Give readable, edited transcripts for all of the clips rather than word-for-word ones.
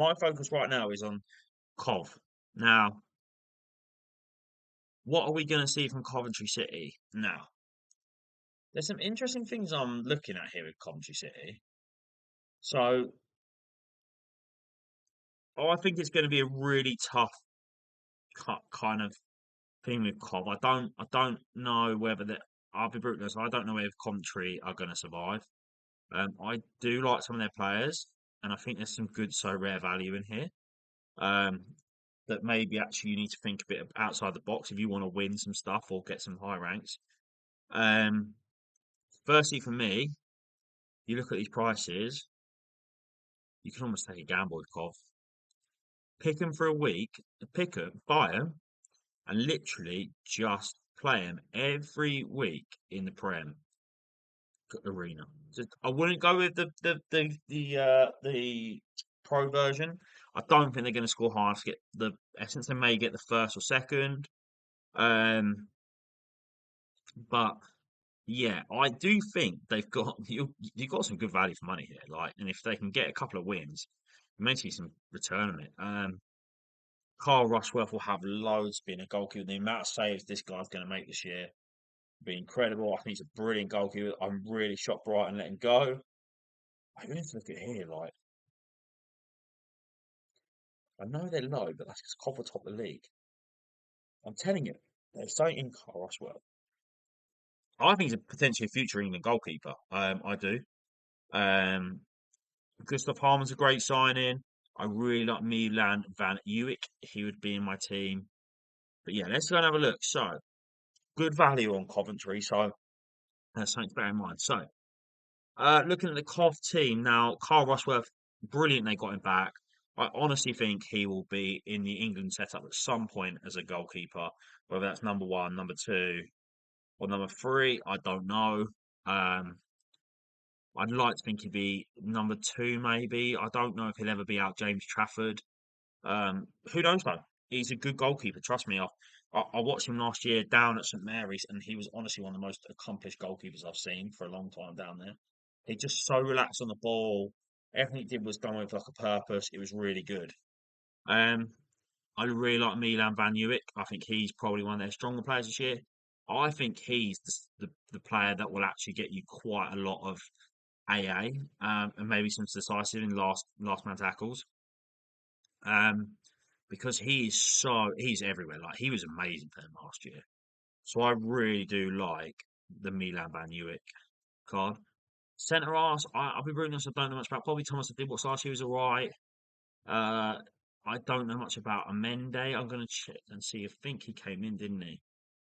My focus right now is on Cov. Now, what are we going to see from Coventry City? Now, there's some interesting things I'm looking at here with Coventry City. So, I think it's going to be a really tough kind of thing with Cov. I don't know whether that. I'll be brutally honest. I don't know if Coventry are going to survive. I do like some of their players, and I think there's some good so rare value in here. Um, that maybe actually you need to think a bit outside the box if you want to win some stuff or get some high ranks. Um, Firstly, for me, you look at these prices, you can almost take a gamble with Cov. Pick them for a week, pick them, buy them, and literally just play them every week in the Prem arena. Just, I wouldn't go with the pro version. I don't think they're going to score high to get the essence. They may get the first or second. Um, but yeah, I do think they've got you've got some good value for money here. Like, and if they can get a couple of wins, you may see some return on it. Carl Rushworth will have loads being a goalkeeper. The amount of saves this guy's going to make this year will be incredible. I think he's a brilliant goalkeeper. I'm really shocked Brighton let him go. I really have to look at here. Like, I know they're low, but that's because Copper top the league. I'm telling you, they're so in Carl Rushworth. I think he's a potentially a future England goalkeeper. I do. Um, Gustav Harmon's a great signing. I really like Milan Van Ewijk. He would be in my team. But yeah, let's go and have a look. So, good value on Coventry. So, that's something to bear in mind. So, looking at the Cov team now, Carl Rushworth, brilliant they got him back. I honestly think he will be in the England setup at some point as a goalkeeper, whether that's number one, number two, or number three. I don't know. Um, I'd like to think he'd be number two, maybe. I don't know if he'll ever be out James Trafford. Who knows though? He's a good goalkeeper. Trust me. I watched him last year down at St Mary's, and he was honestly one of the most accomplished goalkeepers I've seen for a long time down there. He just so relaxed on the ball. Everything he did was done with like a purpose. It was really good. Um, I really like Milan Van Ewijk. I think he's probably one of their stronger players this year. I think he's the player that will actually get you quite a lot of AA, and maybe some decisive in last man tackles. Um, because he's everywhere. Like he was amazing for them last year. So I really do like the Milan Van Ewijk card. Centre arse, I'll be brutally honest, I don't know much about Bobby Thomas. I did watch last year, he was alright. Uh, I don't know much about Amende. I'm going to check and see. I think he came in, didn't he?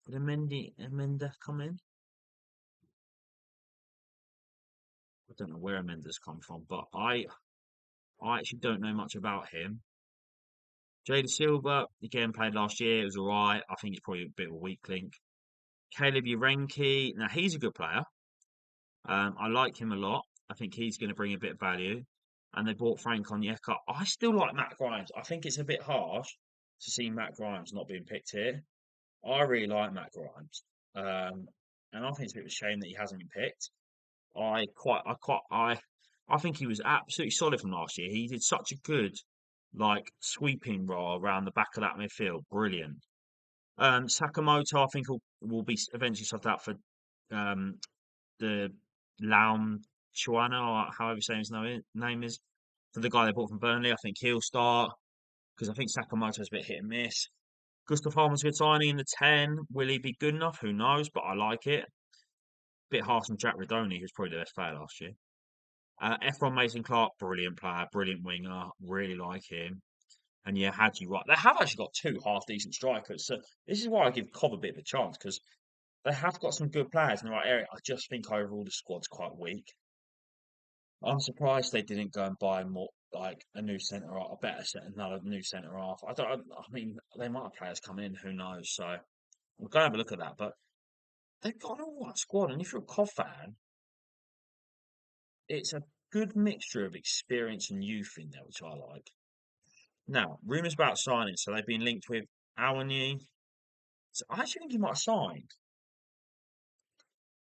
Did Amenda come in? I don't know where Amenda's come from, but I actually don't know much about him. Jada Silva, again, played last year. It was alright. I think he's probably a bit of a weak link. Caleb Urenki, now he's a good player. I like him a lot. I think he's going to bring a bit of value. And they bought Frank Onyeka. I still like Matt Grimes. I think it's a bit harsh to see Matt Grimes not being picked here. I really like Matt Grimes. And I think it's a bit of a shame that he hasn't been picked. I think he was absolutely solid from last year. He did such a good, like, sweeping role around the back of that midfield. Brilliant. Sakamoto, I think will be eventually subbed out for um, the Laum Chuana, or however you say his name is, for the guy they bought from Burnley. I think he'll start because I think Sakamoto's a bit hit and miss. Gustav Harmon's a good signing in the 10. Will he be good enough? Who knows? But I like it. Bit harsh on Jack Redoni, who's probably the best player last year. Efron Mason Clark, brilliant player, brilliant winger. Really like him. And yeah, had you right. They have actually got two half decent strikers. So this is why I give Cobb a bit of a chance because they have got some good players in the right area. I just think overall the squad's quite weak. I'm surprised they didn't go and buy more like a new centre half, a better set, another new centre half. I don't. I mean, they might have players come in. Who knows? So we're going to have a look at that. But they've got an all right squad, and if you're a Cov fan, it's a good mixture of experience and youth in there, which I like. Now, rumours about signing. So they've been linked with Awani. So I actually think he might have signed.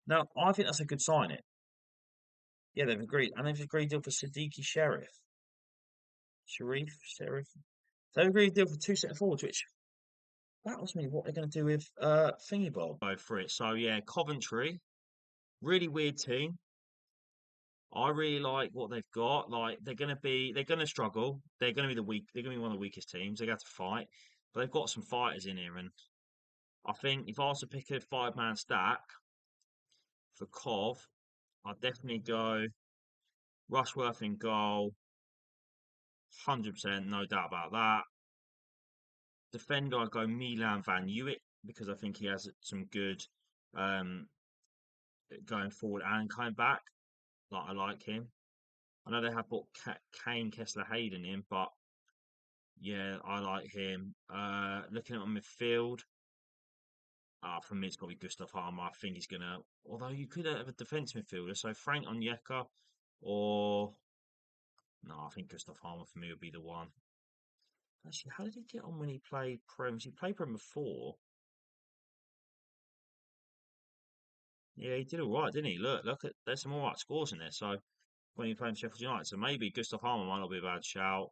Now, I think that's a good signing. Yeah, they've agreed, and they've agreed deal for Siddiqui Sheriff. Sheriff. So they agreed to deal for two centre forwards, which battles me what they're going to do with Thingy Bob. Go for it. So yeah, Coventry, really weird team. I really like what they've got. Like they're gonna struggle. They're gonna be they're gonna be one of the weakest teams. They got to fight, but they've got some fighters in here, and I think if I was to pick a five-man stack for Cov, I'd definitely go Rushworth in goal, 100%, no doubt about that. Defender, I'd go Milan Van Uwijk because I think he has some good um, going forward and coming back. Like I like him. I know they have put Kane Kessler Hayden in, but yeah, I like him. Looking at my midfield, for me it's got to be Gustav Harmer. I think he's gonna. Although you could have a defensive midfielder, so Frank Onyeka or no, I think Gustav Harmer for me would be the one. Actually, how did he get on when he played Prem? He played Prem before. Yeah, he did all right, didn't he? Look at there's some all right scores in there. So when he played Sheffield United, so maybe Gustav Harmer might not be a bad shout.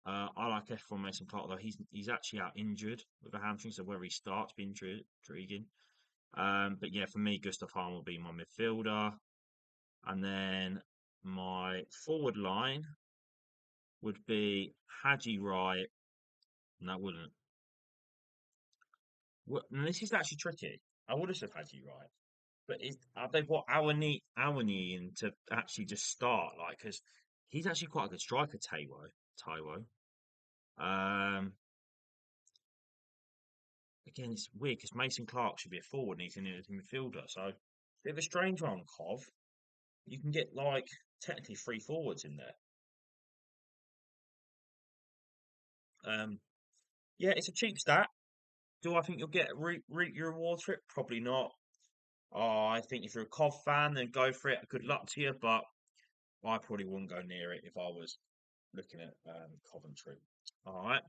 I like F1 Mason Clark, though he's actually out injured with a hamstring, so whether he starts be intriguing. But yeah, for me, Gustav Harmer will be my midfielder, and then my forward line would be Haji Wright. No, wouldn't. And this is actually tricky. I would have said Haji Wright, but they've got Awani in to actually just start, like, because he's actually quite a good striker, Taiwo. Um, Again, it's weird because Mason Clark should be a forward and he's in it as a midfielder. So, bit of a strange one, Cov. You can get like technically three forwards in there. Um, yeah, it's a cheap stat. Do I think you'll get reap your rewards for it? Probably not. Oh, I think if you're a Cov fan, then go for it. Good luck to you, but I probably wouldn't go near it if I was looking at Coventry. All right.